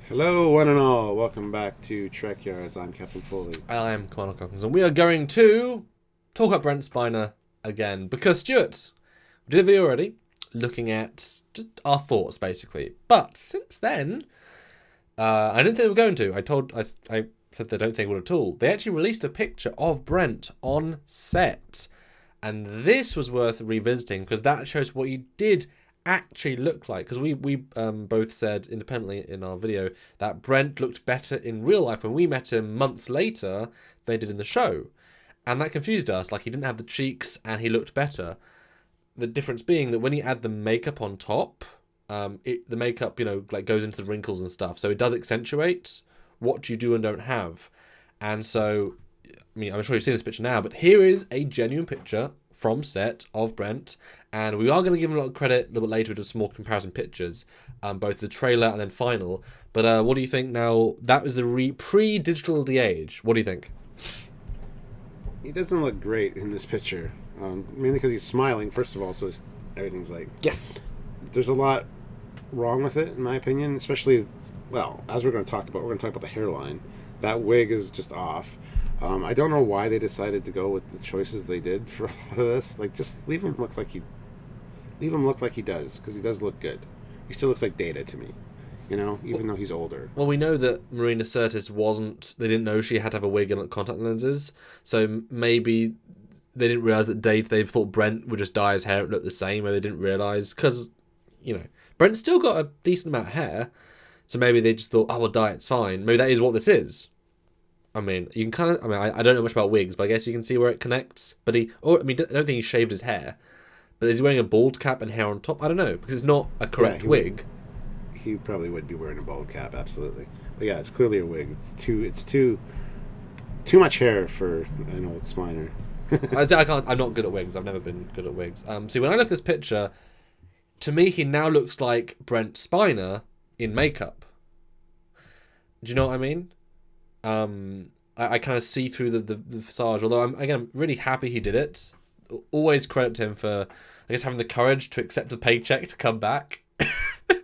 Hello, one and all. Welcome back to Trek Yards. I'm Captain Foley. I am Commander Cockins, and we are going to talk about Brent Spiner again because Stuart, we did a video already looking at just our thoughts basically. But since then, I didn't think they were going to. I said they don't think it would at all. They actually released a picture of Brent on set, and this was worth revisiting because that shows what he did actually look like, because we both said independently in our video that Brent looked better in real life when we met him months later than they did in the show, and that confused us. Like, he didn't have the cheeks and he looked better. The difference being that when you add the makeup on top, the makeup like goes into the wrinkles and stuff, so it does accentuate what you do and don't have. And so, I mean, I'm sure you've seen this picture now, but here is a genuine picture from set of Brent, and we are going to give him a lot of credit a little bit later with some more comparison pictures, both the trailer and then final. But what do you think now? That was the pre-digital de-age. What do you think? He doesn't look great in this picture, mainly because he's smiling, first of all, so everything's like... Yes. There's a lot wrong with it, in my opinion, especially, well, as we're going to talk about the hairline. That wig is just off. I don't know why they decided to go with the choices they did for a lot of this. Like, just leave him look like he does, because he does look good. He still looks like Data to me, even though he's older. Well, we know that Marina Sirtis they didn't know she had to have a wig and contact lenses, so maybe they didn't realise that they thought Brent would just dye his hair and look the same, or they didn't realise, because, Brent's still got a decent amount of hair, so maybe they just thought, oh, we'll dye it's fine. Maybe that is what this is. I mean, you can I don't know much about wigs, but I guess you can see where it connects. But I don't think he shaved his hair. But is he wearing a bald cap and hair on top? I don't know, because it's not a correct wig. He probably would be wearing a bald cap, absolutely. But yeah, it's clearly a wig. It's too much hair for an old Spiner. I'm not good at wigs. I've never been good at wigs. See, when I look at this picture, to me, he now looks like Brent Spiner in makeup. Do you know what I mean? I kind of see through the visage, although I'm really happy he did it. Always credit him for, I guess, having the courage to accept the paycheck to come back. And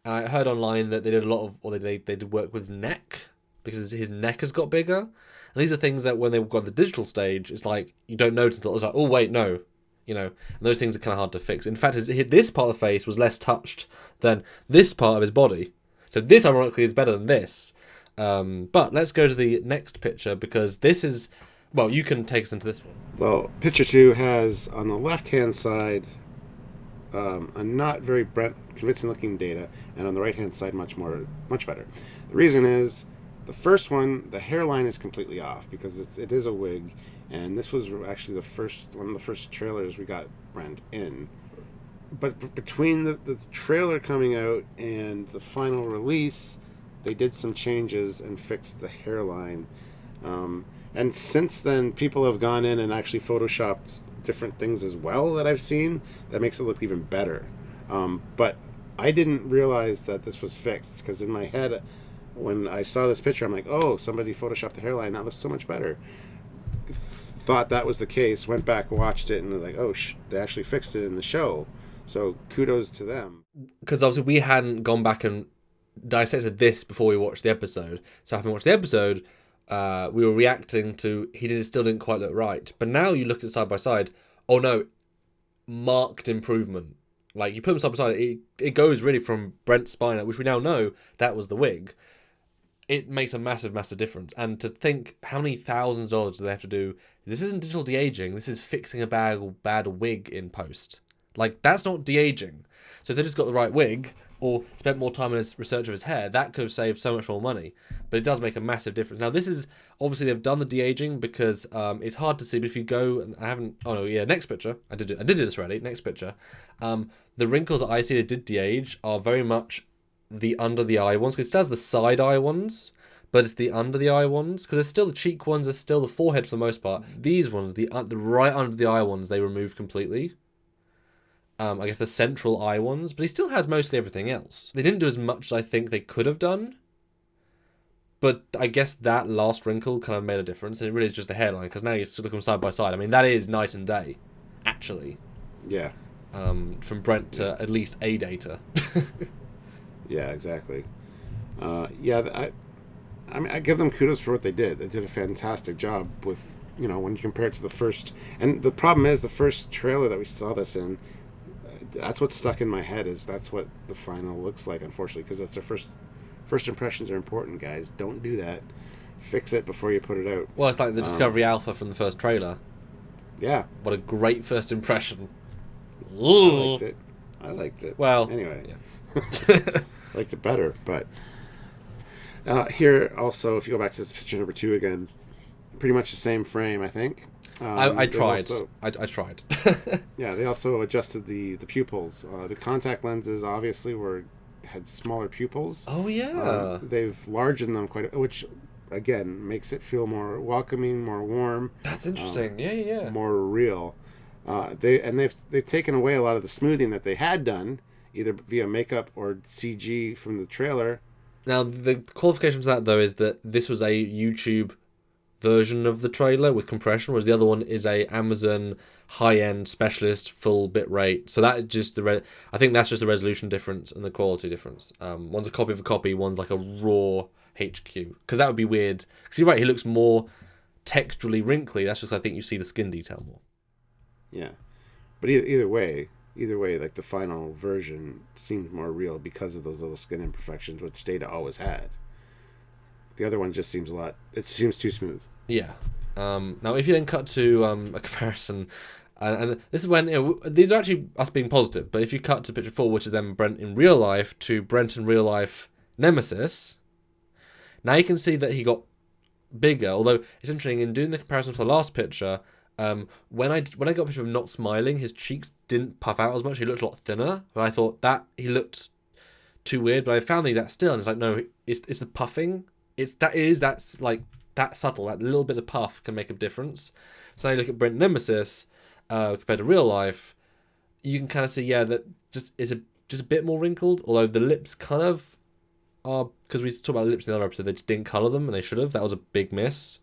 I heard online that they did they did work with his neck, because his neck has got bigger. And these are things that when they got on the digital stage, it's like, you don't notice until it's like, oh wait, no. And those things are kind of hard to fix. In fact, this part of the face was less touched than this part of his body. So this, ironically, is better than this. But let's go to the next picture, because this is... Well, you can take us into this one. Well, picture 2 has, on the left-hand side, a not very convincing-looking Data, and on the right-hand side, much better. The reason is, the first one, the hairline is completely off, because it is a wig, and this was actually one of the first trailers we got Brent in. But between the trailer coming out and the final release, they did some changes and fixed the hairline. And since then, people have gone in and actually photoshopped different things as well that I've seen that makes it look even better. But I didn't realize that this was fixed, because in my head, when I saw this picture, I'm like, oh, somebody photoshopped the hairline. That looks so much better. Thought that was the case, went back, watched it, and was like, oh, they actually fixed it in the show. So kudos to them. Because obviously we hadn't gone back and dissected this before we watched the episode. So having watched the episode, we were reacting to still didn't quite look right. But now you look at it side by side, oh no, marked improvement. Like, you put them side by side, it goes really from Brent Spiner, which we now know that was the wig. It makes a massive, massive difference. And to think how many thousands of dollars do they have to do, this isn't digital de-aging, this is fixing a bad wig in post. Like, that's not de-aging. So if they just got the right wig, or spent more time on his research of his hair, that could have saved so much more money. But it does make a massive difference. Now, this is, obviously they've done the de-aging because it's hard to see, but if you go, and I haven't, oh no, yeah, next picture, I did do this already, next picture. The wrinkles that I see that did de-age are very much the under the eye ones, because it does the side eye ones, but it's the under the eye ones, because there's still the cheek ones, there's still the forehead for the most part. These ones, the right under the eye ones, they removed completely. I guess the central eye ones, but he still has mostly everything else. They didn't do as much as I think they could have done, but I guess that last wrinkle kind of made a difference, and it really is just the hairline, because now you sort of come side by side. I mean, that is night and day, actually. Yeah. From Brent to at least a Data. Yeah, exactly. I mean, I give them kudos for what they did. They did a fantastic job with, when you compare it to the first. And the problem is, the first trailer that we saw this in, that's what stuck in my head. Is that's what the final looks like, unfortunately, because that's their first impressions are important, guys. Don't do that. Fix it before you put it out. Well, it's like the Discovery Alpha from the first trailer. Yeah. What a great first impression. I liked it. Well, anyway, yeah. I liked it better, but here also, if you go back to this picture number 2 again, pretty much the same frame, I think. I tried. Also, I tried. yeah, they also adjusted the pupils. The contact lenses obviously had smaller pupils. Oh yeah. They've largened them quite, which again makes it feel more welcoming, more warm. That's interesting. Yeah. More real. They've taken away a lot of the smoothing that they had done, either via makeup or CG from the trailer. Now the qualification to that though is that this was a YouTube version of the trailer with compression, whereas the other one is a Amazon high-end specialist full bit-rate. So that is just I think that's just the resolution difference and the quality difference. One's a copy of a copy, one's like a raw HQ. Because that would be weird. Because you're right, he looks more texturally wrinkly. That's just I think you see the skin detail more. Yeah, but either way, like the final version seemed more real because of those little skin imperfections, which Data always had. The other one just seems it seems too smooth. Yeah. Now, if you then cut to a comparison, and this is when, these are actually us being positive, but if you cut to picture 4, which is then Brent in real life, to Brent in real life Nemesis, now you can see that he got bigger, although it's interesting, in doing the comparison for the last picture, when I got a picture of him not smiling, his cheeks didn't puff out as much, he looked a lot thinner, but I thought that he looked too weird, but I found the exact still, and it's like, no, it's the puffing. That's like that subtle. That little bit of puff can make a difference. So now you look at Brent Nemesis compared to real life, you can kind of see that just a bit more wrinkled. Although the lips kind of are, because we talked about the lips in the other episode, they just didn't color them and they should have. That was a big miss.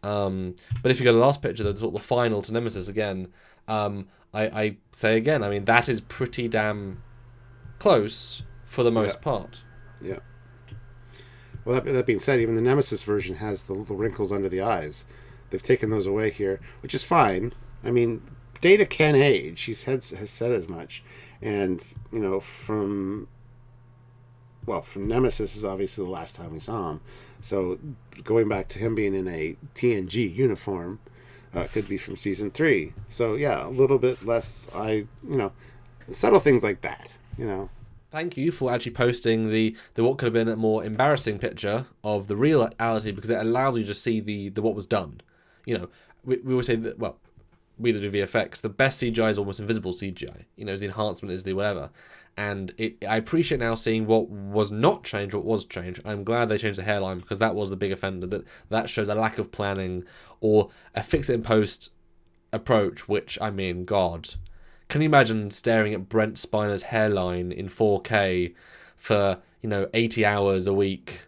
But if you go to the last picture, the sort of the final to Nemesis again, I say again, I mean that is pretty damn close for the most part. Yeah. Well, that being said, even the Nemesis version has the little wrinkles under the eyes. They've taken those away here, which is fine. I mean, Data can age. He has said as much. And, from Nemesis is obviously the last time we saw him. So going back to him being in a TNG uniform could be from season 3. So, yeah, a little bit less, subtle things like that, Thank you for actually posting the what could have been a more embarrassing picture of the reality, because it allows you to see the what was done. We always say that, well, we that do VFX, the best CGI is almost invisible CGI. The enhancement is the whatever. And I appreciate now seeing what was not changed, what was changed. I'm glad they changed the hairline, because that was the big offender. That shows a lack of planning or a fix it in post approach, which, I mean, God. Can you imagine staring at Brent Spiner's hairline in 4K for, 80 hours a week,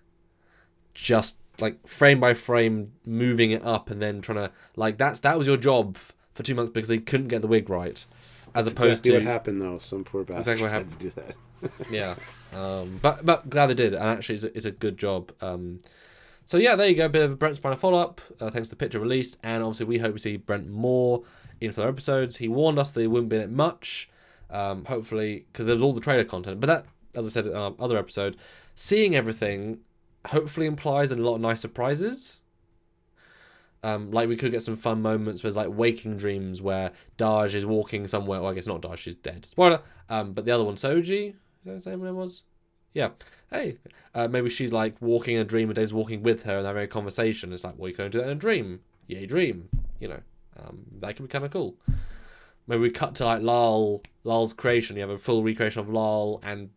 just like frame by frame moving it up and then trying to, that was your job for 2 months because they couldn't get the wig right. As That's opposed exactly to what happened though, some poor bastard exactly what had to do that. Yeah. But glad they did, and actually it's a good job. So yeah, there you go, a bit of a Brent Spiner follow-up, thanks to the picture released, and obviously we hope we see Brent more in further episodes. He warned us that he wouldn't be in it much, hopefully, because there was all the trailer content, but that, as I said in our other episode, seeing everything hopefully implies a lot of nice surprises. Like we could get some fun moments where there's like waking dreams where Daj is walking somewhere, well I guess not Daj, she's dead, spoiler, but the other one, Soji, is that the same one it was? Yeah. Hey, maybe she's like walking in a dream and Dave's walking with her and having a conversation. It's like, well, you can do that in a dream. Yay, dream. That could be kind of cool. Maybe we cut to like Lal's creation. You have a full recreation of Lal, and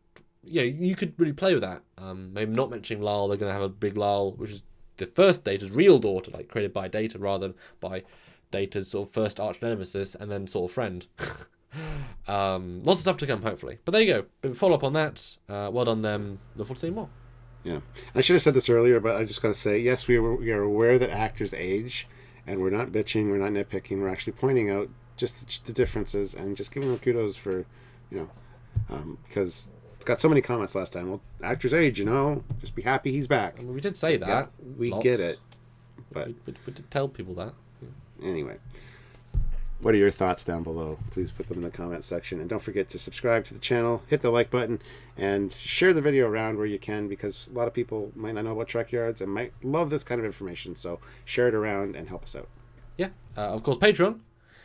you could really play with that. Maybe not mentioning Lal, they're going to have a big Lal, which is the first Data's real daughter, like created by Data rather than by Data's sort of first arch nemesis and then sort of friend. Lots of stuff to come, hopefully. But there you go. Bit follow up on that. Well done them. Look forward to seeing more. Yeah. I should have said this earlier, but I just got to say, yes, we are aware that actors age, and we're not bitching, we're not nitpicking, we're actually pointing out just the differences and just giving them kudos for, because got so many comments last time. Well, actor's age, just be happy he's back. I mean, we did say that. Yeah, we get it. But we did tell people that. anyway, what are your thoughts down below? Please put them in the comment section. And don't forget to subscribe to the channel, hit the like button, and share the video around where you can, because a lot of people might not know about Trek Yards and might love this kind of information. So share it around and help us out. Yeah. Of course, Patreon.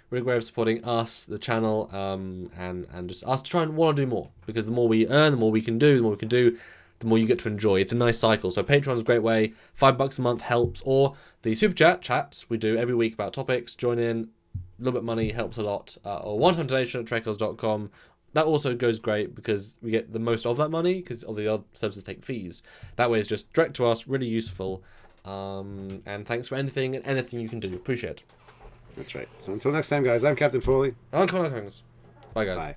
Really great of supporting us, the channel, and just us to try and want to do more. Because the more we earn, the more we can do, the more you get to enjoy. It's a nice cycle. So Patreon's a great way. $5 a month helps. Or the Super Chat chats we do every week about topics. Join in. A little bit of money helps a lot. Or one-time donation at trekkers.com. That also goes great because we get the most of that money because all the other services take fees. That way it's just direct to us, really useful. And thanks for anything and anything you can do. Appreciate it. That's right. So until next time, guys, I'm Captain Foley. I'm Connor Combs. Bye, guys. Bye.